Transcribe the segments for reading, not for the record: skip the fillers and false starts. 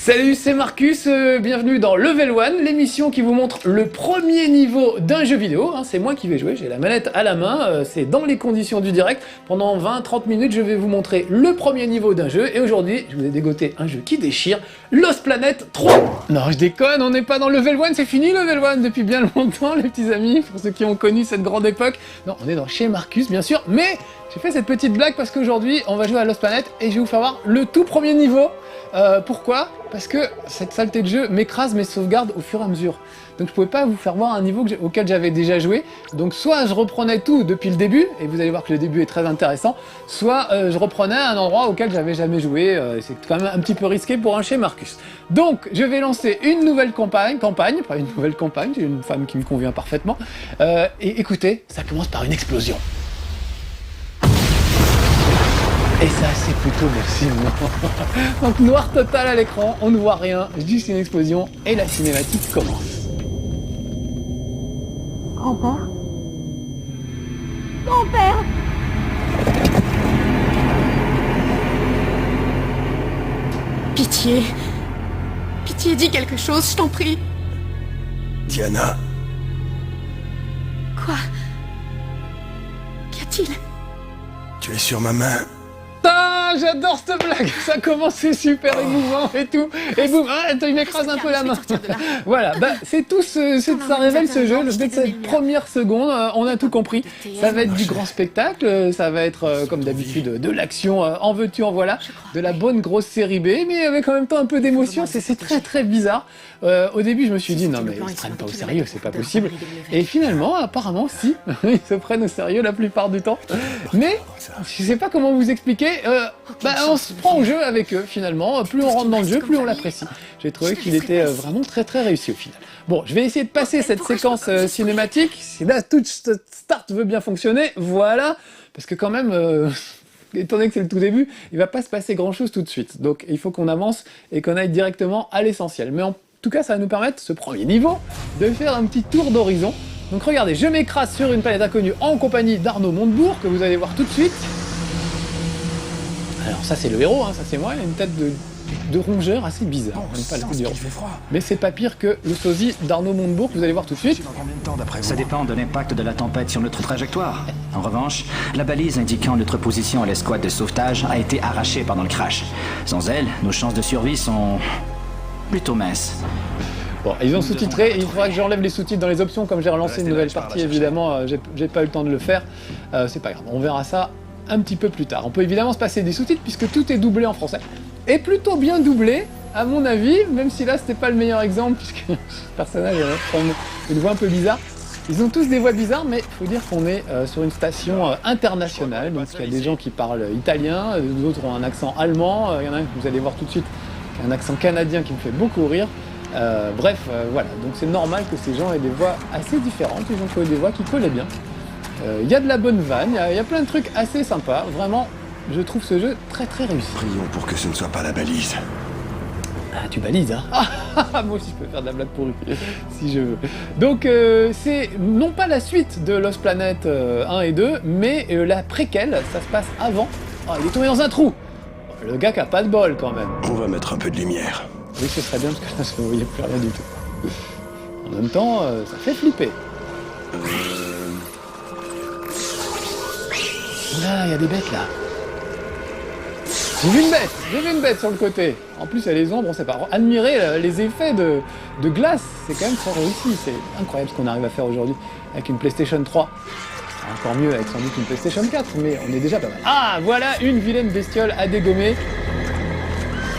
Salut, c'est Marcus, bienvenue dans Level 1, l'émission qui vous montre le premier niveau d'un jeu vidéo. C'est moi qui vais jouer, j'ai la manette à la main, c'est dans les conditions du direct. Pendant 20-30 minutes, je vais vous montrer le premier niveau d'un jeu. Et aujourd'hui, je vous ai dégoté un jeu qui déchire, Lost Planet 3. Non, je déconne, on n'est pas dans Level 1, c'est fini Level 1 depuis bien longtemps, les petits amis, pour ceux qui ont connu cette grande époque. Non, on est dans chez Marcus, bien sûr, mais j'ai fait cette petite blague parce qu'aujourd'hui, on va jouer à Lost Planet et je vais vous faire voir le tout premier niveau. Pourquoi? Parce que cette saleté de jeu m'écrase mes sauvegardes au fur et à mesure. Donc je pouvais pas vous faire voir un niveau auquel j'avais déjà joué. Donc soit je reprenais tout depuis le début, et vous allez voir que le début est très intéressant, soit je reprenais un endroit auquel j'avais jamais joué. C'est quand même un petit peu risqué pour un chez Marcus. Donc je vais lancer une nouvelle campagne, pas une nouvelle campagne, j'ai une femme qui me convient parfaitement. Et écoutez, ça commence par une explosion. Et ça, c'est plutôt merci. Donc noir total à l'écran, on ne voit rien, juste une explosion et la cinématique commence. Grand-père? Grand-père! Pitié. Pitié, dis quelque chose, je t'en prie. Diana. Quoi? Qu'y a-t-il? Tu es sur ma main. Ah, j'adore cette blague, ça commence, c'est super émouvant et tout, et boum, il m'écrase un peu la main. Voilà, c'est tout, ça révèle ce jeu, dès cette première seconde, on a tout compris. Ça va être du grand spectacle, ça va être comme d'habitude de l'action, en veux-tu, en voilà, de la bonne grosse série B, mais avec en même temps un peu d'émotion, c'est très très bizarre. Au début, je me suis dit, non mais ils se prennent pas au sérieux, c'est pas possible. Et finalement, apparemment, si, ils se prennent au sérieux la plupart du temps. Mais, je sais pas comment vous expliquer, on se prend au jeu avec eux finalement, plus on rentre dans le jeu, plus on l'apprécie. J'ai trouvé qu'il était vraiment très très réussi au final. Bon, je vais essayer de passer cette séquence cinématique, si là tout start veut bien fonctionner, voilà, parce que quand même, étant donné que c'est le tout début, il va pas se passer grand chose tout de suite, donc il faut qu'on avance et qu'on aille directement à l'essentiel. Mais en tout cas, ça va nous permettre, ce premier niveau, de faire un petit tour d'horizon. Donc regardez, je m'écrase sur une planète inconnue en compagnie d'Arnaud Montebourg, que vous allez voir tout de suite. Alors ça c'est le héros, ça c'est moi, il a une tête de rongeur assez bizarre, j'aime pas le coup du héros. Mais c'est pas pire que le sosie d'Arnaud Montebourg que vous allez voir tout de suite. Ça dépend de l'impact de la tempête sur notre trajectoire. En revanche, la balise indiquant notre position à l'escouade de sauvetage a été arrachée pendant le crash. Sans elle, nos chances de survie sont plutôt minces. Bon, ils ont sous-titré, il faudra que j'enlève les sous-titres dans les options, comme j'ai relancé une nouvelle partie évidemment, j'ai pas eu le temps de le faire, c'est pas grave, on verra ça un petit peu plus tard. On peut évidemment se passer des sous-titres puisque tout est doublé en français. Et plutôt bien doublé, à mon avis, même si là c'était pas le meilleur exemple puisque ce personnage a une voix un peu bizarre. Ils ont tous des voix bizarres, mais il faut dire qu'on est sur une station internationale, donc il y a des gens qui parlent italien, d'autres ont un accent allemand, il y en a un que vous allez voir tout de suite, qui a un accent canadien qui me fait beaucoup rire. Voilà, donc c'est normal que ces gens aient des voix assez différentes, ils ont trouvé des voix qui collaient bien. Il y a de la bonne vanne, il y a plein de trucs assez sympas, vraiment, je trouve ce jeu très très réussi. Prions pour que ce ne soit pas la balise. Ah, tu balises, hein. Moi aussi je peux faire de la blague pour lui, si je veux. Donc c'est non pas la suite de Lost Planet 1 et 2, mais la préquelle, ça se passe avant. Oh, il est tombé dans un trou. Le gars qui a pas de bol quand même. On va mettre un peu de lumière. Oui, ce serait bien parce que là, je ne voyais plus rien du tout. En même temps, ça fait flipper. Là, il y a des bêtes là. J'ai vu une bête sur le côté. En plus, il y a les ombres, on sait pas. Admirer les effets de glace, c'est quand même très réussi. C'est incroyable ce qu'on arrive à faire aujourd'hui avec une PlayStation 3. C'est encore mieux avec sans doute une PlayStation 4, mais on est déjà pas mal. Ah, voilà une vilaine bestiole à dégommer.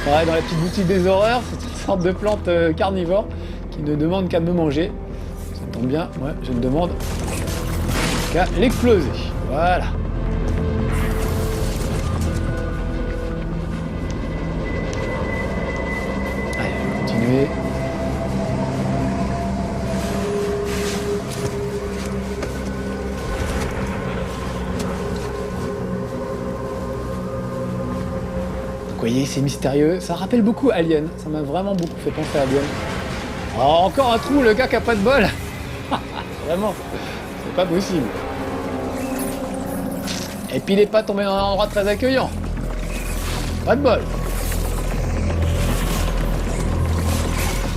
Pareil, dans la petite boutique des horreurs, c'est une sorte de plante carnivore qui ne demande qu'à me manger. Ça tombe bien, moi je ne demande qu'à l'exploser. Voilà. Allez, je vais continuer. Vous voyez, c'est mystérieux, ça rappelle beaucoup Alien, ça m'a vraiment beaucoup fait penser à Alien. Oh, encore un trou, le gars qui a pas de bol. Vraiment, c'est pas possible. Et puis il est pas tombé dans un endroit très accueillant. Pas de bol.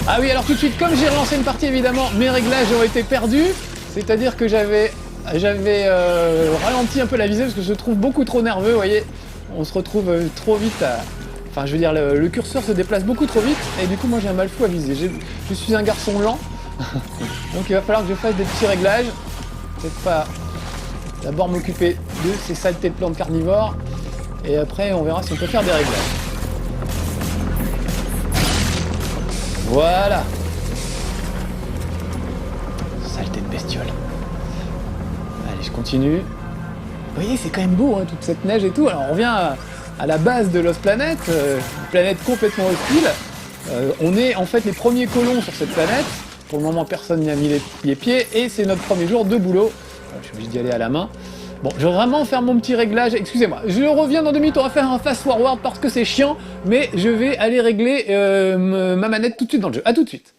Ah oui, alors tout de suite, comme j'ai relancé une partie, évidemment, mes réglages ont été perdus. C'est-à-dire que j'avais ralenti un peu la visée parce que je me trouve beaucoup trop nerveux, vous voyez. On se retrouve trop vite à... Enfin, je veux dire, le curseur se déplace beaucoup trop vite et du coup, moi, j'ai un mal fou à viser. Je suis un garçon lent, donc il va falloir que je fasse des petits réglages. Peut-être pas d'abord m'occuper de ces saletés de plantes carnivores et après, on verra si on peut faire des réglages. Voilà. Saleté de bestiole. Allez, je continue. Vous voyez, c'est quand même beau, hein, toute cette neige et tout. Alors, on revient à la base de Lost Planet, une planète complètement hostile. On est en fait les premiers colons sur cette planète. Pour le moment, personne n'y a mis les pieds et c'est notre premier jour de boulot. Je suis obligé d'y aller à la main. Bon, je vais vraiment faire mon petit réglage. Excusez-moi, je reviens dans 2 minutes, on va faire un fast-forward parce que c'est chiant, mais je vais aller régler ma manette tout de suite dans le jeu. A tout de suite.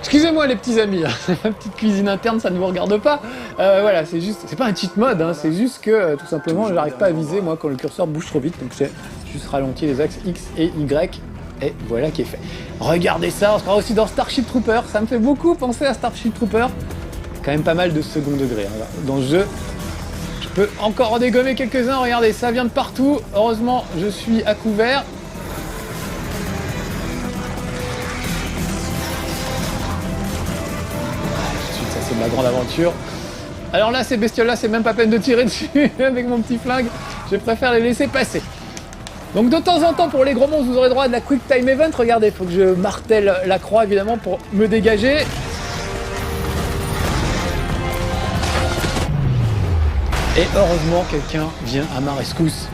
Excusez-moi les petits amis, ma petite cuisine interne, ça ne vous regarde pas. Voilà, c'est juste, c'est pas un cheat mode, hein, c'est juste que tout simplement, j'arrive pas à viser moi quand le curseur bouge trop vite, donc j'ai juste ralenti les axes X et Y. Et voilà qui est fait. Regardez ça, on sera aussi dans Starship Troopers, ça me fait beaucoup penser à Starship Troopers. Quand même pas mal de second degré hein, dans ce jeu. Je peux encore en dégommer quelques-uns, regardez, ça vient de partout. Heureusement, je suis à couvert. Tout de suite, ça c'est de la grande aventure. Alors là, ces bestioles-là, c'est même pas peine de tirer dessus avec mon petit flingue. Je préfère les laisser passer. Donc de temps en temps, pour les gros monstres, vous aurez droit à de la Quick Time Event. Regardez, il faut que je martèle la croix, évidemment, pour me dégager. Et heureusement, quelqu'un vient à ma rescousse.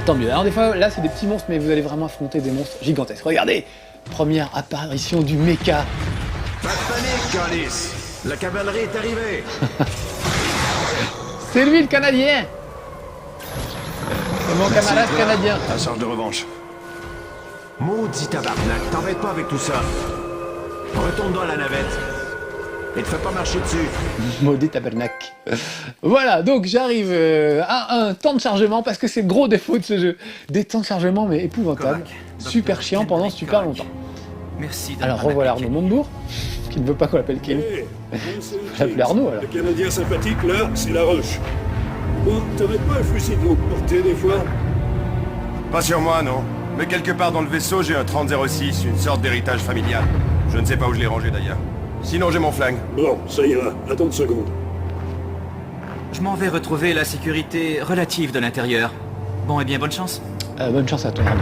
Tant mieux. Alors des fois, là, c'est des petits monstres, mais vous allez vraiment affronter des monstres gigantesques. Regardez, première apparition du mecha. Pas de panique, Candice. La cavalerie est arrivée. C'est lui, le Canadien. C'est mon camarade canadien. Un charge de revanche. Maudit tabarnak, t'embête pas avec tout ça. Retourne dans la navette. Et te fais pas marcher dessus. Maudit tabernacle. Voilà, donc j'arrive à un temps de chargement, parce que c'est le gros défaut de ce jeu. Des temps de chargement, mais épouvantables. Super chiant pendant super longtemps. Merci. Alors revoilà Arnaud Montebourg, qui ne veut pas qu'on l'appelle Kim. Je l'appelle Arnaud alors. Le Canadien sympathique, là, c'est la roche. Bon, t'aurais pas un fusil de longue portée, des fois? Pas sur moi, non. Mais quelque part dans le vaisseau, j'ai un 3006, une sorte d'héritage familial. Je ne sais pas où je l'ai rangé d'ailleurs. Sinon, j'ai mon flingue. Bon, ça ira. Attends une seconde. Je m'en vais retrouver la sécurité relative de l'intérieur. Bon, et bien, bonne chance. Bonne chance à toi, Arnaud.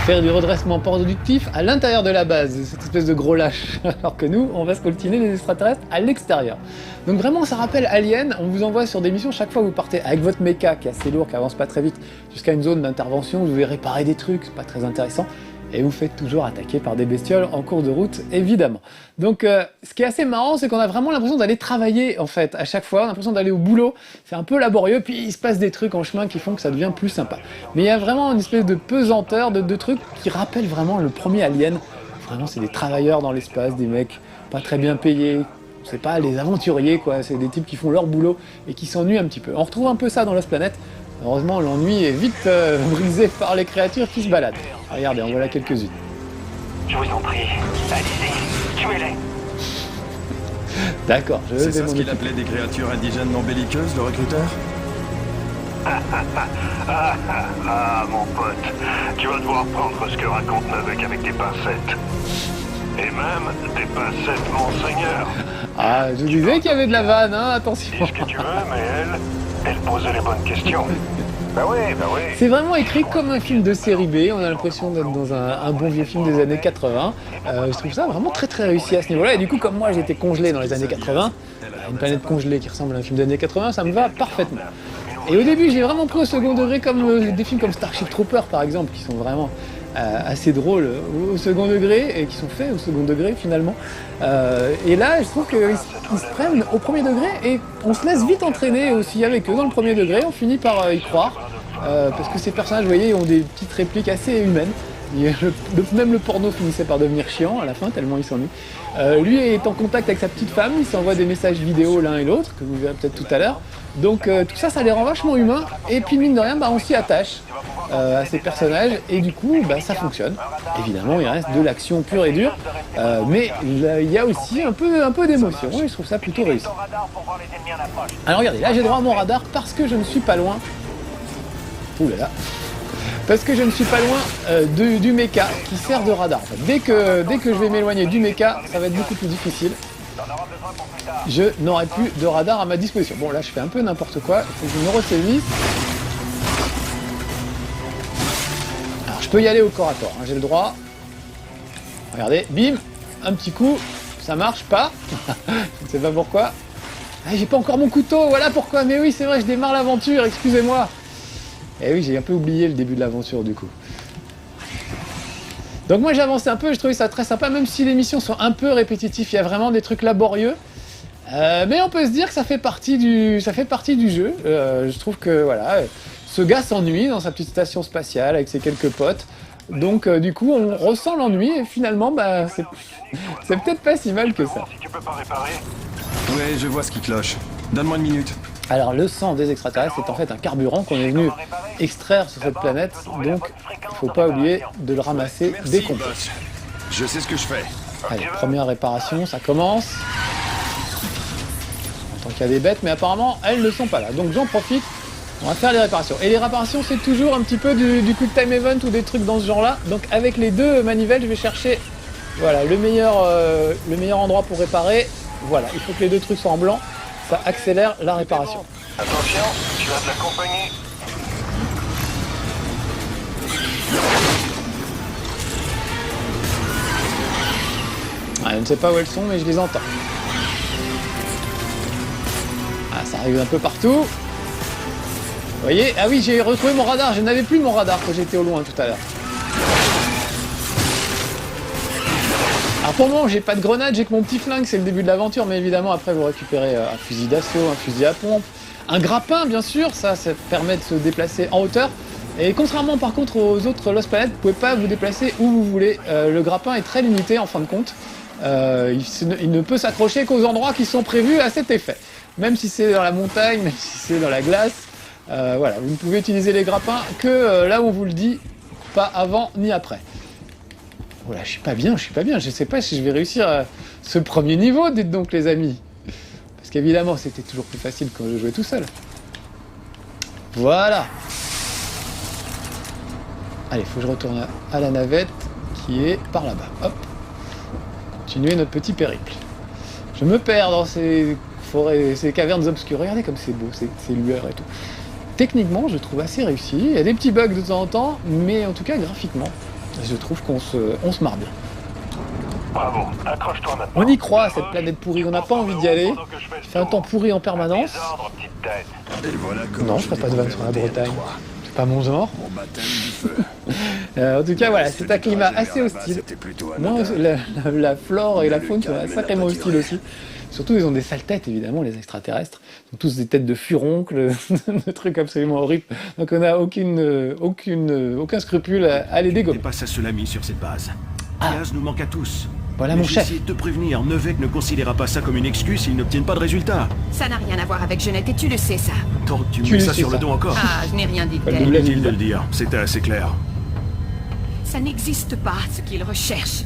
Faire du redressement productif à l'intérieur de la base, cette espèce de gros lâche. Alors que nous, on va scoltiner les extraterrestres à l'extérieur. Donc vraiment, ça rappelle Alien. On vous envoie sur des missions chaque fois que vous partez avec votre mecha qui est assez lourd, qui avance pas très vite, jusqu'à une zone d'intervention où vous devez réparer des trucs, c'est pas très intéressant. Et vous faites toujours attaquer par des bestioles en cours de route, évidemment. Donc, ce qui est assez marrant, c'est qu'on a vraiment l'impression d'aller travailler, en fait, à chaque fois. On a l'impression d'aller au boulot. C'est un peu laborieux, puis il se passe des trucs en chemin qui font que ça devient plus sympa. Mais il y a vraiment une espèce de pesanteur, de trucs qui rappellent vraiment le premier Alien. Vraiment, c'est des travailleurs dans l'espace, des mecs pas très bien payés. C'est pas les aventuriers, quoi. C'est des types qui font leur boulot et qui s'ennuient un petit peu. On retrouve un peu ça dans Lost Planet. Heureusement, l'ennui est vite brisé par les créatures qui se baladent. Regardez, en voilà quelques-unes. Je vous en prie, allez-y, tuez-les. D'accord, je vais C'est ça m'en ce qu'il occuper. appelait des créatures indigènes non belliqueuses, le recruteur? Ah, mon pote, tu vas devoir prendre ce que raconte Navek avec des pincettes. Et même des pincettes, monseigneur. Ah, je vous disais qu'il y avait de la vanne, hein, attention. Dis ce que tu veux, mais elle posait les bonnes questions. Bah oui. C'est vraiment écrit comme un film de série B, on a l'impression d'être dans un bon vieux film des années 80. Je trouve ça vraiment très très réussi à ce niveau-là, et du coup comme moi j'étais congelé dans les années 80, une planète congelée qui ressemble à un film des années 80, ça me va parfaitement. Et au début j'ai vraiment pris au second degré comme des films comme Starship Troopers par exemple, qui sont vraiment assez drôles au second degré, et qui sont faits au second degré finalement. Et là je trouve qu'ils se prennent au premier degré, et on se laisse vite entraîner aussi avec eux dans le premier degré, on finit par y croire. Parce que ces personnages, vous voyez, ont des petites répliques assez humaines. Même le porno finissait par devenir chiant à la fin, tellement il s'ennuie. Lui est en contact avec sa petite femme, ils s'envoient des messages vidéo l'un et l'autre, que vous verrez peut-être tout à l'heure. Donc tout ça, ça les rend vachement humains. Et puis mine de rien, on s'y attache à ces personnages. Et du coup, ça fonctionne. Évidemment, il reste de l'action pure et dure. Mais il y a aussi un peu d'émotion. Et je trouve ça plutôt réussi. Alors regardez, là j'ai droit à mon radar parce que je ne suis pas loin. Ouh là là. Parce que je ne suis pas loin du mecha qui sert de radar. En fait. Dès que je vais m'éloigner du mecha, ça va être beaucoup plus difficile. Je n'aurai plus de radar à ma disposition. Bon, là je fais un peu n'importe quoi. Il faut que je me ressaisisse. Alors je peux y aller au corps à corps, hein, j'ai le droit. Regardez, bim, un petit coup, ça marche pas. Je ne sais pas pourquoi. Ah, j'ai pas encore mon couteau, voilà pourquoi. Mais oui, c'est vrai, je démarre l'aventure, excusez-moi. Eh oui, j'ai un peu oublié le début de l'aventure du coup. Donc moi j'ai avancé un peu, je trouvais ça très sympa, même si les missions sont un peu répétitives, il y a vraiment des trucs laborieux. Mais on peut se dire que ça fait partie du jeu. Je trouve que voilà, ce gars s'ennuie dans sa petite station spatiale avec ses quelques potes. Donc du coup on ressent l'ennui et finalement c'est peut-être pas si mal que ça. Ouais, je vois ce qui cloche. Donne-moi une minute. Alors le sang des extraterrestres est en fait un carburant qu'on est venu extraire sur cette planète, donc il faut pas oublier de le ramasser dès qu'on peut. Je sais ce que je fais. Allez, première réparation, ça commence. On entend qu'il y a des bêtes, mais apparemment elles ne sont pas là, donc j'en profite, on va faire les réparations. Et les réparations c'est toujours un petit peu du quick time event ou des trucs dans ce genre là, donc avec les deux manivelles je vais chercher voilà, le meilleur endroit pour réparer. Voilà, il faut que les deux trucs soient en blanc. Ça accélère la réparation. Attention, tu as de la compagnie. Je ne sais pas où elles sont, mais je les entends. Ah, ça arrive un peu partout. Vous voyez? Ah oui, j'ai retrouvé mon radar. Je n'avais plus mon radar quand j'étais au loin tout à l'heure. Alors pour le moment, j'ai pas de grenade, j'ai que mon petit flingue, c'est le début de l'aventure, mais évidemment après vous récupérez un fusil d'assaut, un fusil à pompe, un grappin bien sûr, ça permet de se déplacer en hauteur. Et contrairement par contre aux autres Lost Planet, vous pouvez pas vous déplacer où vous voulez. Le grappin est très limité en fin de compte. Il ne peut s'accrocher qu'aux endroits qui sont prévus à cet effet. Même si c'est dans la montagne, même si c'est dans la glace, voilà, vous ne pouvez utiliser les grappins que là où on vous le dit, pas avant ni après. Voilà, je suis pas bien, je sais pas si je vais réussir ce premier niveau, dites donc les amis. Parce qu'évidemment, c'était toujours plus facile quand je jouais tout seul. Voilà. Allez, faut que je retourne à la navette qui est par là-bas. Hop. Continuer notre petit périple. Je me perds dans ces forêts, ces cavernes obscures. Regardez comme c'est beau, ces lueurs et tout. Techniquement, je trouve assez réussi. Il y a des petits bugs de temps en temps, mais en tout cas, graphiquement, je trouve qu'on se marre bien. Bravo, accroche-toi maintenant. On y croit à cette planète pourrie, on n'a pas envie d'y aller. Il fait un temps pourri en permanence. Non, je ferai pas de vanne sur la Bretagne. C'est pas mon genre. En tout cas, voilà, c'est un climat assez hostile. Moi, la flore et la faune sont sacrément hostiles aussi. Surtout, ils ont des sales têtes, évidemment, les extraterrestres. Ils ont tous des têtes de furoncles, de trucs absolument horribles. Donc on n'a aucun scrupule à les dégommer. N'était pas ça Sulami sur cette base. Diaz nous manque à tous. Voilà mon chef. J'ai essayé de te prévenir, Nevek ne considérera pas ça comme une excuse s'ils n'obtiennent pas de résultat. Ça n'a rien à voir avec Jeunette et tu le sais ça. Tant que tu me mets ça sur le dos encore. Ah, je n'ai rien dit de tel. Inutile de le dire, c'était assez clair. Ça n'existe pas, ce qu'ils recherchent.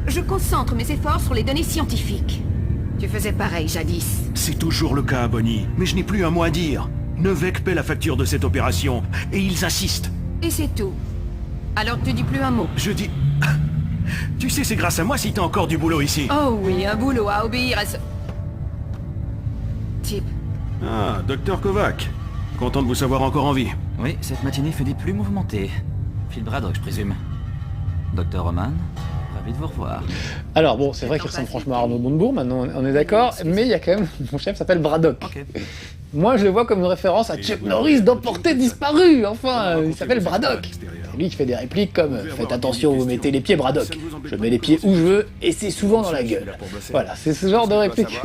Je concentre mes efforts sur les données scientifiques. Tu faisais pareil jadis. C'est toujours le cas, Bonnie, mais je n'ai plus un mot à dire. Nevek paie la facture de cette opération, et ils insistent. Et c'est tout. Alors tu dis plus un mot. Je dis... Tu sais, c'est grâce à moi si t'as encore du boulot ici. Oh oui, un boulot à obéir à ce... type. Ah, Dr Kovac. Content de vous savoir encore en vie. Oui, cette matinée fait des plus mouvementées. Phil Braddock, je présume. Docteur Roman, ravi de vous revoir. Alors bon, c'est vrai qu'il ressemble franchement à Arnaud Montebourg, maintenant on est d'accord, mais il y a quand même... Mon chef s'appelle Braddock. Ok. Moi je le vois comme une référence à Chuck Norris dans Portée disparue. Enfin, il s'appelle Braddock. C'est lui qui fait des répliques comme « Faites attention, vous mettez les pieds Braddock. Je mets les pieds où je veux et c'est souvent dans la gueule. » Voilà, c'est ce genre de réplique.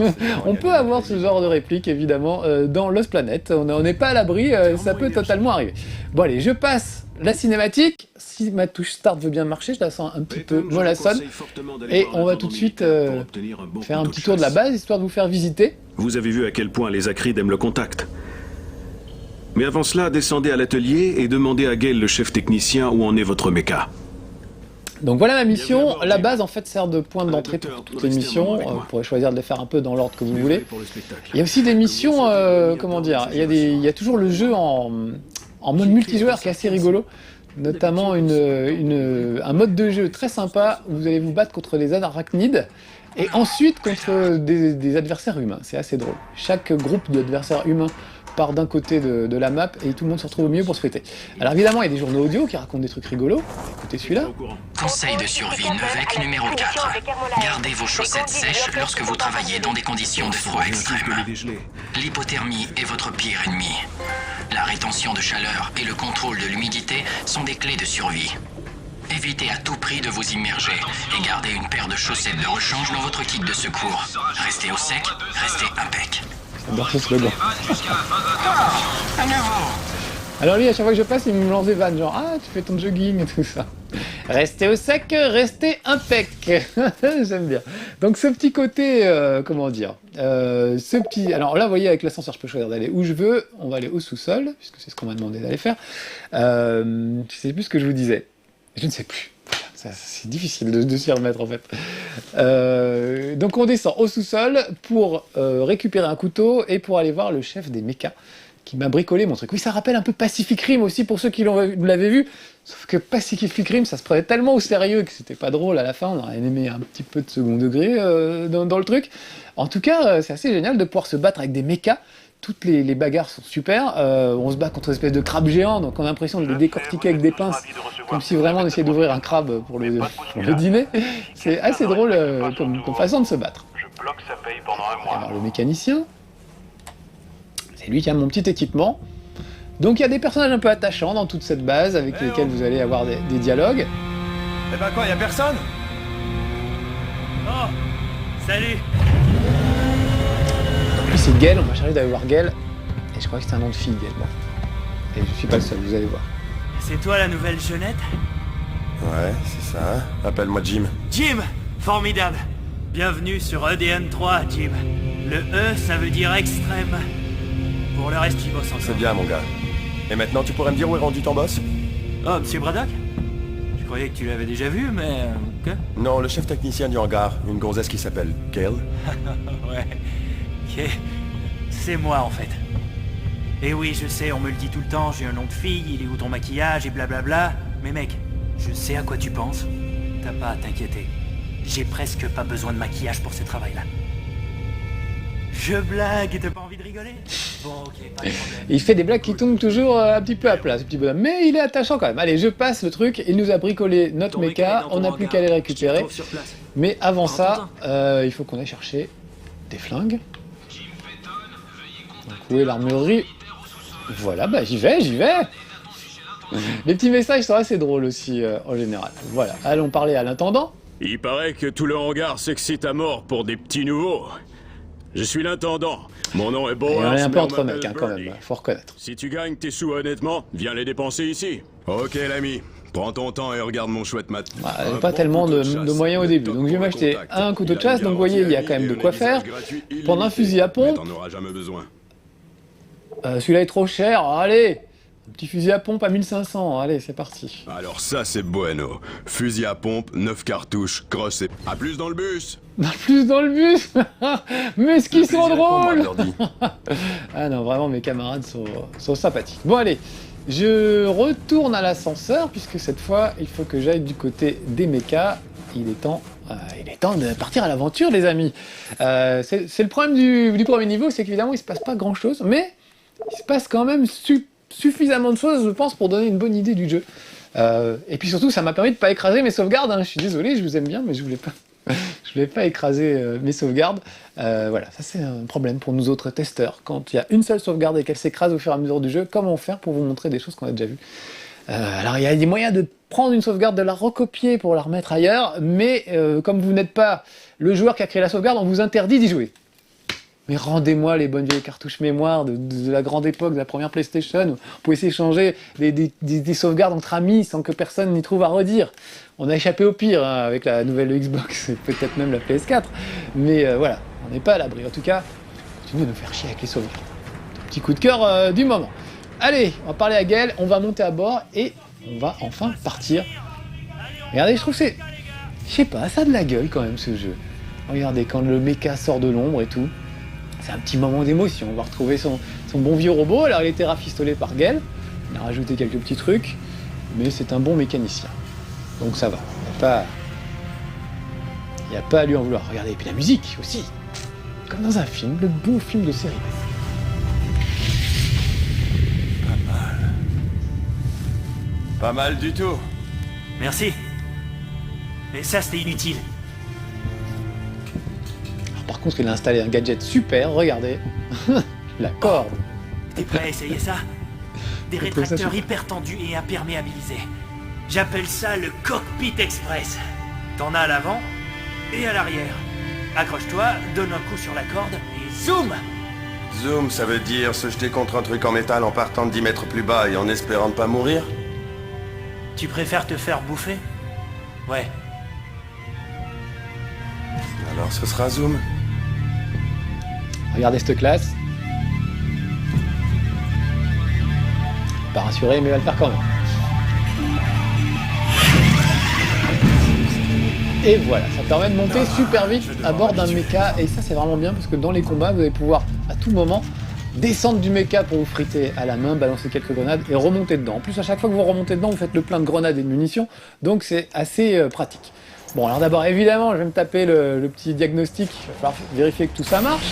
On peut avoir ce genre de réplique évidemment dans Lost Planet. On n'est pas à l'abri, ça peut totalement arriver. Bon allez, je passe la cinématique, si ma touche start veut bien marcher, je la sens un petit peu mollassonne. Et on va tout de suite faire un petit tour de la base, histoire de vous faire visiter. Vous avez vu à quel point les Acrides aiment le contact. Mais avant cela, descendez à l'atelier et demandez à Gale, le chef technicien, où en est votre méca. Donc voilà ma mission. La base en fait sert de point d'entrée pour toutes les missions. Vous pourrez choisir de les faire un peu dans l'ordre que vous voulez. Il y a aussi des missions, comment dire, il y a toujours le jeu en mode multijoueur qui est assez rigolo. Notamment un mode de jeu très sympa où vous allez vous battre contre les arachnides et ensuite contre des adversaires humains. C'est assez drôle. Chaque groupe d'adversaires humains part d'un côté de la map et tout le monde se retrouve au milieu pour se fêter. Alors évidemment, il y a des journaux audio qui racontent des trucs rigolos. Écoutez celui-là. Conseil de survie Nevec numéro 4. Gardez vos chaussettes sèches lorsque vous travaillez dans des conditions de froid extrême. L'hypothermie est votre pire ennemi. La rétention de chaleur et le contrôle de l'humidité sont des clés de survie. Évitez à tout prix de vous immerger et gardez une paire de chaussettes de rechange dans votre kit de secours. Restez au sec, restez impec. J'adore ce slogan. Alors lui, à chaque fois que je passe, il me lance des vannes, genre « Ah, tu fais ton jogging et tout ça. » Restez au sec, restez impec. J'aime bien. Donc ce petit côté, comment dire, ce petit... Alors là, vous voyez, avec l'ascenseur, je peux choisir d'aller où je veux. On va aller au sous-sol, puisque c'est ce qu'on m'a demandé d'aller faire. Je sais plus ce que je vous disais. Je ne sais plus. C'est difficile de s'y remettre en fait. Donc on descend au sous-sol pour récupérer un couteau et pour aller voir le chef des mechas qui m'a bricolé mon truc. Oui, ça rappelle un peu Pacific Rim aussi pour ceux qui l'avaient vu, sauf que Pacific Rim ça se prenait tellement au sérieux que c'était pas drôle à la fin, on aurait aimé un petit peu de second degré dans le truc. En tout cas, c'est assez génial de pouvoir se battre avec des mechas. Toutes les bagarres sont super, on se bat contre une espèce de crabe géant, donc on a l'impression de les décortiquer avec des pinces, comme si vraiment on essayait d'ouvrir un crabe pour le dîner. C'est assez drôle comme façon de se battre. Je bloque sa paye pendant un mois. Alors le mécanicien, c'est lui qui a mon petit équipement. Donc il y a des personnages un peu attachants dans toute cette base, avec lesquels vous allez avoir des dialogues. Eh ben quoi, y'a personne? Oh, salut. Lui c'est Gale, on m'a chargé d'aller voir Gale, et je crois que c'est un nom de fille, Gale. Bon. Et je suis pas le seul, vous allez voir. C'est toi la nouvelle jeunette? Ouais, c'est ça. Appelle-moi Jim. Jim! Formidable! Bienvenue sur EDN 3, Jim. Le E, ça veut dire extrême. Pour le reste, j'y bosse encore. C'est bien, mon gars. Et maintenant, tu pourrais me dire où est rendu ton boss? Oh, Monsieur Braddock? Je croyais que tu l'avais déjà vu, mais... que? Non, le chef technicien du hangar, une gonzesse qui s'appelle Gale. Ouais. Ok. C'est moi, en fait. Et oui, je sais, on me le dit tout le temps, j'ai un nom de fille, il est où ton maquillage, et blablabla. Mais mec, je sais à quoi tu penses. T'as pas à t'inquiéter. J'ai presque pas besoin de maquillage pour ce travail-là. Je blague, t'as pas envie de rigoler? Bon, ok, pas de problème. Il fait des blagues qui tombent toujours un petit peu à plat, ce petit bonhomme. Mais il est attachant quand même. Allez, je passe le truc, il nous a bricolé notre méca, on n'a plus qu'à les récupérer. Mais avant ça, il faut qu'on aille chercher des flingues. Donc où est l'armurerie? Voilà, bah j'y vais. Les petits messages sont assez drôles aussi, en général. Voilà, allons parler à l'intendant. Il paraît que tout le hangar s'excite à mort pour des petits nouveaux. Je suis l'intendant. Mon nom est Bowers. On est un peu entre mecs, quand même, faut reconnaître. Si tu gagnes tes sous honnêtement, viens les dépenser ici. Ok, l'ami. Prends ton temps et regarde mon chouette mat. Pas tellement de moyens au début. Donc je vais m'acheter un couteau de chasse, donc vous voyez, il y a quand même de quoi faire. Prendre un fusil à pompe. T'en auras jamais besoin. Celui-là est trop cher, allez! Un petit fusil à pompe à 1500, allez, c'est parti. Alors ça, c'est bueno. Fusil à pompe, 9 cartouches, crosse et... À plus dans le bus! Plus dans le bus. Mais ce qu'ils sont drôles. Ah non, vraiment, mes camarades sont sympathiques. Bon, allez, je retourne à l'ascenseur, puisque cette fois, il faut que j'aille du côté des mechas. Il est temps de partir à l'aventure, les amis. C'est le problème du premier niveau, c'est qu'évidemment, il se passe pas grand-chose, mais il se passe quand même suffisamment de choses, je pense, pour donner une bonne idée du jeu. Et puis surtout, ça m'a permis de pas écraser mes sauvegardes. Hein. Je suis désolé, je vous aime bien, mais je voulais pas écraser mes sauvegardes. Voilà, ça c'est un problème pour nous autres testeurs. Quand il y a une seule sauvegarde et qu'elle s'écrase au fur et à mesure du jeu, comment faire pour vous montrer des choses qu'on a déjà vues? Alors il y a des moyens de prendre une sauvegarde, de la recopier pour la remettre ailleurs, mais comme vous n'êtes pas le joueur qui a créé la sauvegarde, on vous interdit d'y jouer. Mais rendez-moi les bonnes vieilles cartouches mémoire de la grande époque, de la première PlayStation, où on pouvait s'échanger des sauvegardes entre amis sans que personne n'y trouve à redire. On a échappé au pire hein, avec la nouvelle Xbox et peut-être même la PS4. Mais voilà, on n'est pas à l'abri. En tout cas, continue de nous faire chier avec les sauvegardes. Petit coup de cœur du moment. Allez, on va parler à Gaël, on va monter à bord et on va enfin partir. Regardez, je trouve que c'est... Je sais pas, ça a de la gueule quand même ce jeu. Regardez, quand le mecha sort de l'ombre et tout, c'est un petit moment d'émotion. On va retrouver son bon vieux robot. Alors il était rafistolé par Gaël, on a rajouté quelques petits trucs, mais c'est un bon mécanicien. Donc ça va, il n'y a pas à lui en vouloir. Regardez, et puis la musique aussi, comme dans un film, le bon film de série. Pas mal du tout. Merci. Mais ça, c'était inutile. Alors, par contre, il a installé un gadget super, regardez. La corde. T'es prêt à essayer ça? Des rétracteurs hyper tendus et imperméabilisés. J'appelle ça le Cockpit Express. T'en as à l'avant et à l'arrière. Accroche-toi, donne un coup sur la corde et zoom! Zoom, ça veut dire se jeter contre un truc en métal en partant de 10 mètres plus bas et en espérant ne pas mourir? Tu préfères te faire bouffer? Ouais. Alors ce sera Zoom. Regardez cette classe. Pas rassuré, mais il va le faire quand même. Et voilà, ça permet de monter super vite à bord d'un mecha. Et ça, c'est vraiment bien parce que dans les combats, vous allez pouvoir à tout moment descendre du mecha pour vous friter à la main, balancer quelques grenades et remonter dedans. En plus, à chaque fois que vous remontez dedans, vous faites le plein de grenades et de munitions. Donc c'est assez pratique. Bon, alors d'abord, évidemment, je vais me taper le petit diagnostic. Il va falloir vérifier que tout ça marche.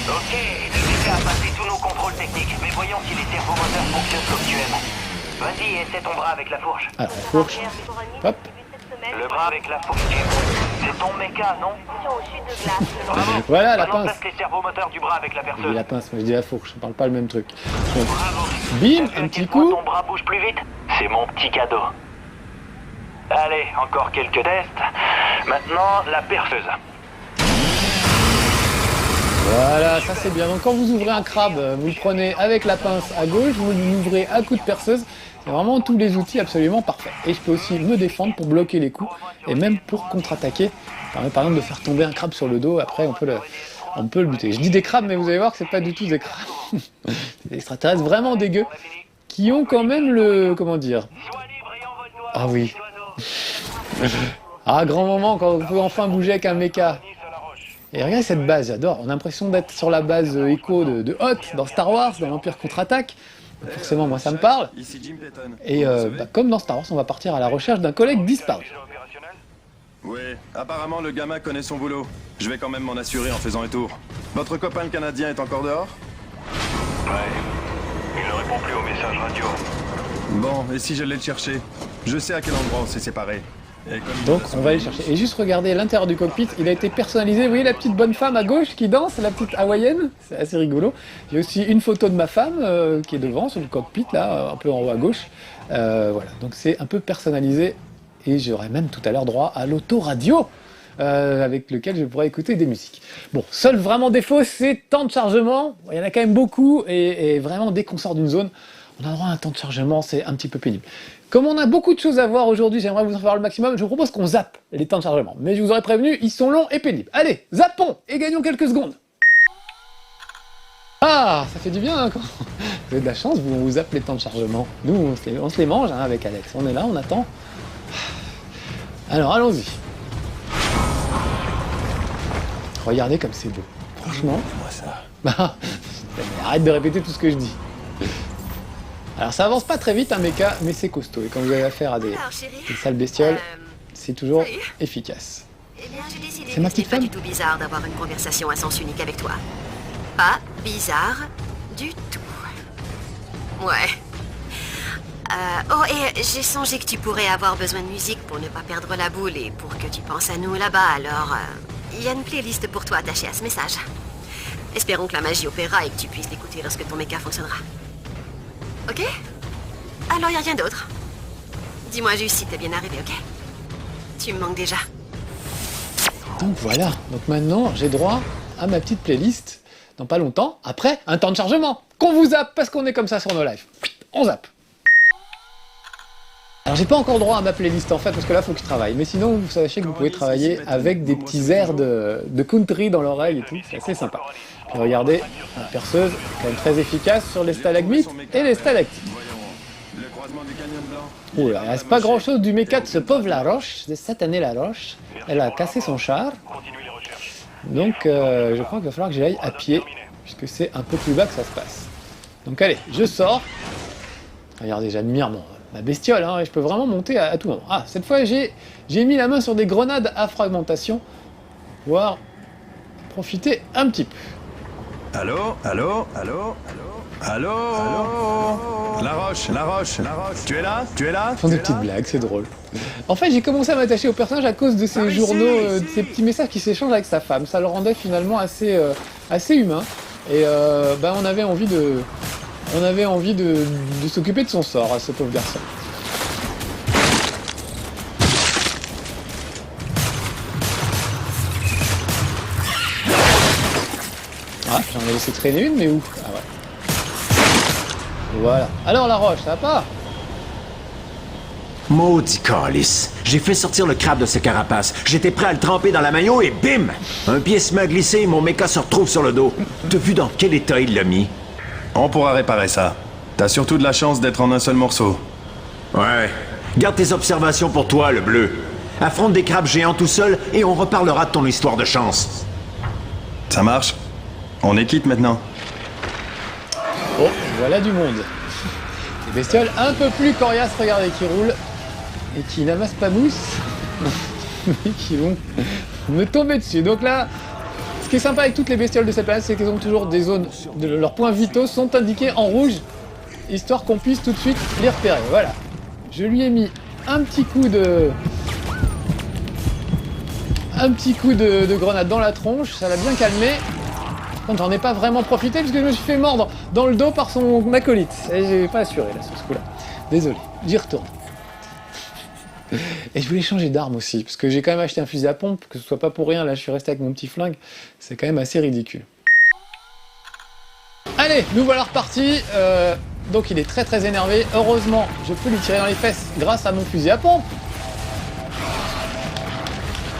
Ok, le mecha a passé tous nos contrôles techniques, mais voyons si les servomoteurs fonctionnent comme tu aimes. Vas-y, essaie ton bras avec la fourche. Alors, la fourche. Hop. Le bras avec la fourche. C'est ton mecha, non? Bravo. Voilà, la Maintenant, pince. teste les servomoteurs du bras avec la Je dis perceuse. la pince, moi je dis la fourche, on parle pas le même truc. Donc, Bravo. bim, T'as vu un à petit quel point coup. ton bras bouge plus vite? C'est mon petit cadeau. Allez, encore quelques tests. Maintenant, la perceuse. Voilà, ça c'est bien. Donc quand vous ouvrez un crabe, vous le prenez avec la pince à gauche, vous l'ouvrez à coup de perceuse. C'est vraiment tous les outils absolument parfaits. Et je peux aussi me défendre pour bloquer les coups et même pour contre-attaquer. Ça permet par exemple de faire tomber un crabe sur le dos, après on peut le buter. Je dis des crabes, mais vous allez voir que c'est pas du tout des crabes. C'est des extraterrestres vraiment dégueux qui ont quand même le... comment dire? Ah oui. Ah, grand moment quand on peut enfin bouger avec un mecha. Et regardez cette base, j'adore. On a l'impression d'être sur la base Echo de Hoth dans Star Wars, dans l'Empire contre-attaque. Forcément, moi ça me parle. Et comme dans Star Wars, on va partir à la recherche d'un collègue disparu. Ouais, apparemment le gamin connaît son boulot. Je vais quand même m'en assurer en faisant un tour. Votre copain le Canadien est encore dehors? Ouais. Il ne répond plus aux messages radio. Bon, et si j'allais le chercher? Je sais à quel endroit on s'est séparés. Donc on va aller chercher. Et juste regardez l'intérieur du cockpit, il a été personnalisé. Vous voyez la petite bonne femme à gauche qui danse, la petite hawaïenne, c'est assez rigolo. J'ai aussi une photo de ma femme qui est devant sur le cockpit là, un peu en haut à gauche. Voilà, donc c'est un peu personnalisé et j'aurai même tout à l'heure droit à l'autoradio avec lequel je pourrais écouter des musiques. Bon, seul vraiment défaut, c'est temps de chargement. Il y en a quand même beaucoup et vraiment dès qu'on sort d'une zone, on a droit à un temps de chargement, c'est un petit peu pénible. Comme on a beaucoup de choses à voir aujourd'hui, j'aimerais vous en faire le maximum, je vous propose qu'on zappe les temps de chargement. Mais je vous aurais prévenu, ils sont longs et pénibles. Allez, zappons et gagnons quelques secondes. Ah, ça fait du bien hein, quand vous avez de la chance, on vous zappe les temps de chargement. Nous, on se les mange hein, avec Alex. On est là, on attend. Alors, allons-y. Regardez comme c'est beau. Franchement. Moi ça. Bah, arrête de répéter tout ce que je dis. Alors ça avance pas très vite un mecha, mais c'est costaud. Et quand vous avez affaire à des sales bestioles, c'est toujours efficace. Eh bien, tu décides C'est ma que ce n'est petite pas femme. du tout bizarre d'avoir une conversation à sens unique avec toi. Pas bizarre du tout. Ouais. Oh, et j'ai songé que tu pourrais avoir besoin de musique pour ne pas perdre la boule et pour que tu penses à nous là-bas, alors... Il y a une playlist pour toi attachée à ce message. Espérons que la magie opérera et que tu puisses l'écouter lorsque ton mecha fonctionnera. Ok? Alors y a rien d'autre. Dis-moi juste si t'es bien arrivé, ok? Tu me manques déjà. Donc voilà, donc maintenant j'ai droit à ma petite playlist dans pas longtemps, après un temps de chargement, qu'on vous zappe parce qu'on est comme ça sur nos lives. On zappe. Alors j'ai pas encore droit à ma playlist en fait, parce que là faut que je travaille, mais sinon vous sachez que vous pouvez travailler avec des petits airs de country dans l'oreille et tout, c'est assez sympa. Puis regardez, la perceuse est quand même très efficace sur les stalagmites et les stalactites. Oh là, il reste pas grand chose du méca de ce pauvre Laroche, de cette année Laroche. Elle a cassé son char. Donc je crois qu'il va falloir que j'aille à pied, puisque c'est un peu plus bas que ça se passe. Donc allez, je sors. Regardez, j'admire ma bestiole, hein, et je peux vraiment monter à tout moment. Ah, cette fois j'ai mis la main sur des grenades à fragmentation, pour pouvoir profiter un petit peu. Allô? Allô? Allô? Allô? Allô? La Roche, tu es là? Tu es là? Ils font des petites blagues, c'est drôle. En fait, j'ai commencé à m'attacher au personnage à cause de ces journaux, de ces petits messages qui s'échangent avec sa femme. Ça le rendait finalement assez humain. Et on avait envie de s'occuper de son sort à ce pauvre garçon. Ah, j'en ai laissé traîner une, mais où? Ah ouais. Voilà. Alors la roche, ça va pas? Maudit calice. J'ai fait sortir le crabe de ses carapaces. J'étais prêt à le tremper dans la maillot et bim! Un pied se m'a glissé et mon méca se retrouve sur le dos. T'as vu dans quel état il l'a mis? On pourra réparer ça. T'as surtout de la chance d'être en un seul morceau. Ouais. Garde tes observations pour toi, le bleu. Affronte des crabes géants tout seul et on reparlera de ton histoire de chance. Ça marche? On est quitte maintenant. Oh, voilà du monde. Des bestioles un peu plus coriaces, regardez, qui roulent et qui n'amassent pas mousse, mais qui vont me tomber dessus. Donc là, ce qui est sympa avec toutes les bestioles de cette planète, c'est qu'elles ont toujours des zones, leurs points vitaux sont indiqués en rouge, histoire qu'on puisse tout de suite les repérer. Voilà. Je lui ai mis un petit coup de grenade dans la tronche, ça l'a bien calmé. Par contre, j'en ai pas vraiment profité puisque je me suis fait mordre dans le dos par son acolyte. Et j'ai pas assuré là sur ce coup-là. Désolé, j'y retourne. Et je voulais changer d'arme aussi, parce que j'ai quand même acheté un fusil à pompe, que ce soit pas pour rien, là je suis resté avec mon petit flingue, c'est quand même assez ridicule. Allez, nous voilà repartis. Donc il est très très énervé. Heureusement, je peux lui tirer dans les fesses grâce à mon fusil à pompe.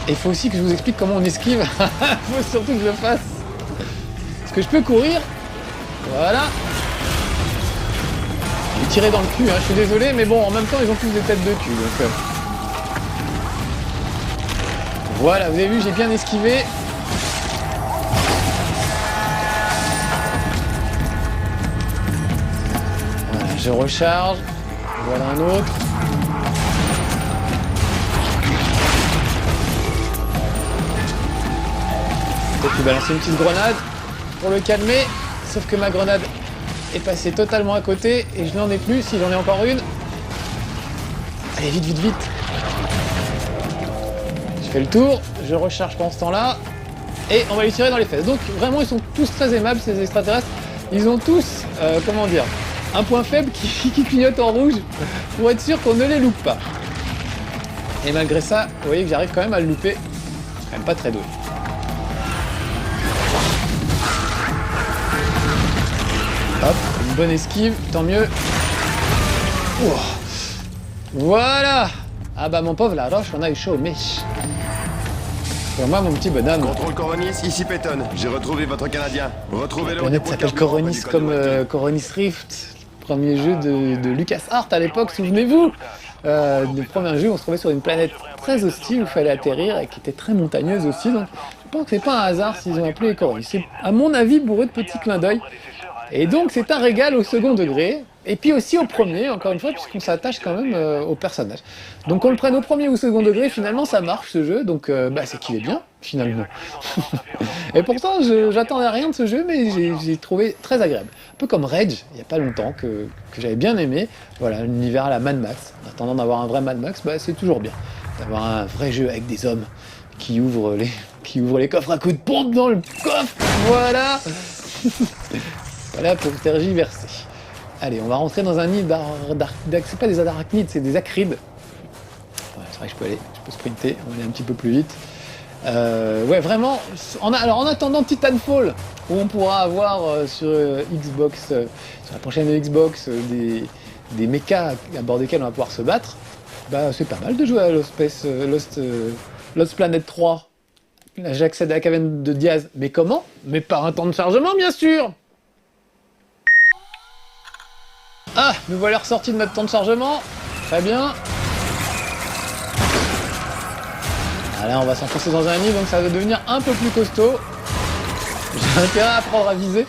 Et il faut aussi que je vous explique comment on esquive. Il faut surtout que je le fasse. Parce que je peux courir. Voilà. Je vais tirer dans le cul, hein. Je suis désolé, mais bon, en même temps, ils ont tous des têtes de cul. Donc, voilà, vous avez vu, j'ai bien esquivé. Voilà, je recharge. Voilà un autre. Peut-être lui balancer une petite grenade pour le calmer. Sauf que ma grenade est passée totalement à côté et je n'en ai plus. Si j'en ai encore une. Allez, vite, vite, vite. Je fais le tour, je recharge pendant ce temps-là, et on va lui tirer dans les fesses. Donc vraiment, ils sont tous très aimables, ces extraterrestres. Ils ont tous, comment dire, un point faible qui clignote en rouge pour être sûr qu'on ne les loupe pas. Et malgré ça, vous voyez que j'arrive quand même à le louper. Quand même pas très doué. Hop, une bonne esquive, tant mieux. Ouah. Voilà. Ah bah mon pauvre la roche, on a eu chaud au mèche. Pour moi, mon petit bonhomme. Contrôle Coronis, ici Peyton. J'ai retrouvé votre Canadien. Retrouvez-le. La planète s'appelle Coronis comme Coronis Rift, premier jeu de LucasArts à l'époque, souvenez-vous. Le premier jeu, on se trouvait sur une planète très hostile où il fallait atterrir et qui était très montagneuse aussi. Donc je pense que c'est pas un hasard s'ils ont appelé Coronis. C'est à mon avis bourré de petits clins d'œil. Et donc c'est un régal au second degré, et puis aussi au premier, encore une fois, puisqu'on s'attache quand même au personnage. Donc qu'on le prenne au premier ou au second degré, finalement ça marche ce jeu, donc c'est qu'il est bien, finalement. Et pourtant j'attendais rien de ce jeu, mais j'ai trouvé très agréable. Un peu comme Rage, il n'y a pas longtemps, que j'avais bien aimé. Voilà, l'univers à la Mad Max. En attendant d'avoir un vrai Mad Max, c'est toujours bien. D'avoir un vrai jeu avec des hommes qui ouvrent les coffres à coups de pompe dans le coffre, voilà. Voilà pour tergiverser. Allez, on va rentrer dans un nid c'est pas des arachnides, c'est des acrides. Voilà, c'est vrai que je peux sprinter, on va aller un petit peu plus vite. Ouais, vraiment. Alors en attendant Titanfall, où on pourra avoir sur Xbox, sur la prochaine Xbox, des mechas à bord desquels on va pouvoir se battre, bah c'est pas mal de jouer à Lost Planet 3. Là, j'accède à la caverne de Diaz. Mais comment? Mais par un temps de chargement, bien sûr. Ah, nous voilà ressortis de notre temps de chargement. Très bien. Ah, là, on va s'enfoncer dans un nid, donc ça va devenir un peu plus costaud. J'ai intérêt à apprendre à viser.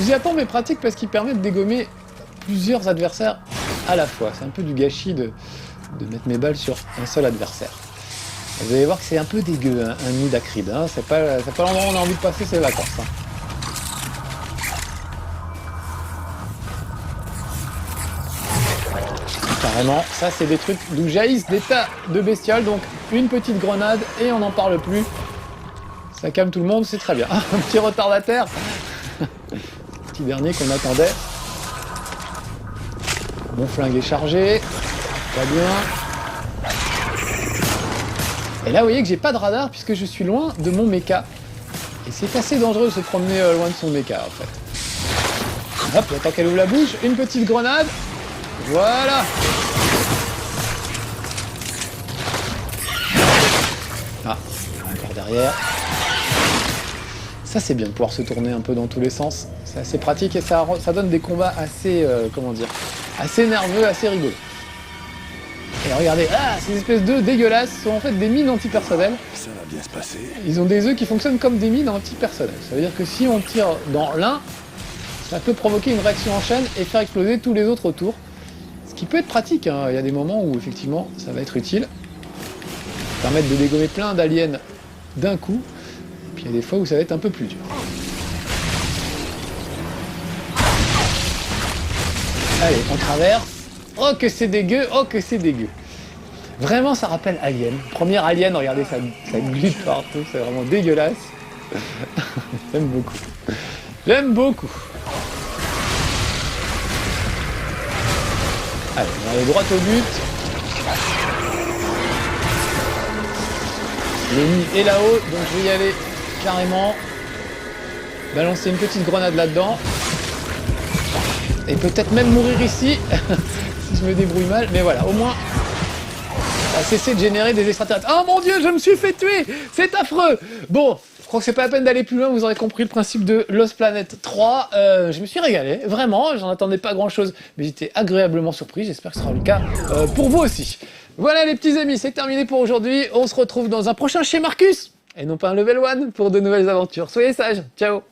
J'y attends mais pratique parce qu'il permet de dégommer plusieurs adversaires à la fois. C'est un peu du gâchis de mettre mes balles sur un seul adversaire. Vous allez voir que c'est un peu dégueu, hein, un nid d'acrides. Hein. C'est pas l'endroit où on a envie de passer ses vacances. Hein. Carrément, ça c'est des trucs d'où jaillissent des tas de bestioles, donc une petite grenade et on n'en parle plus. Ça calme tout le monde, c'est très bien. Un petit retardataire. Petit dernier qu'on attendait. Mon flingue est chargé. Pas bien. Et là vous voyez que j'ai pas de radar puisque je suis loin de mon mecha. Et c'est assez dangereux de se promener loin de son mecha en fait. Hop, le temps qu'elle ouvre la bouche, une petite grenade. Voilà. Ah, encore derrière. Ça c'est bien de pouvoir se tourner un peu dans tous les sens. C'est assez pratique et ça donne des combats assez, comment dire, assez nerveux, assez rigolos. Et regardez, ces espèces d'œufs dégueulasses sont en fait des mines antipersonnelles. Ça va bien se passer. Ils ont des œufs qui fonctionnent comme des mines antipersonnelles. Ça veut dire que si on tire dans l'un, ça peut provoquer une réaction en chaîne et faire exploser tous les autres autour. Ce qui peut être pratique, hein. Il y a des moments où effectivement ça va être utile. Permettre de dégommer plein d'aliens d'un coup. Puis il y a des fois où ça va être un peu plus dur. Allez, on traverse. Oh que c'est dégueu, oh que c'est dégueu. Vraiment ça rappelle Alien. Première Alien, regardez ça glisse partout, c'est vraiment dégueulasse. J'aime beaucoup. J'aime beaucoup. Allez, on va aller droit au but. Le nid est là-haut, donc je vais y aller carrément. Balancer une petite grenade là-dedans. Et peut-être même mourir ici, si je me débrouille mal. Mais voilà, au moins, on va cesser de générer des extraterrestres. Oh mon dieu, je me suis fait tuer! C'est affreux! Bon, je crois que c'est pas la peine d'aller plus loin, vous aurez compris le principe de Lost Planet 3. Je me suis régalé, vraiment, j'en attendais pas grand-chose, mais j'étais agréablement surpris, j'espère que ce sera le cas pour vous aussi. Voilà les petits amis, c'est terminé pour aujourd'hui. On se retrouve dans un prochain chez Marcus, et non pas un level 1 pour de nouvelles aventures. Soyez sages, ciao!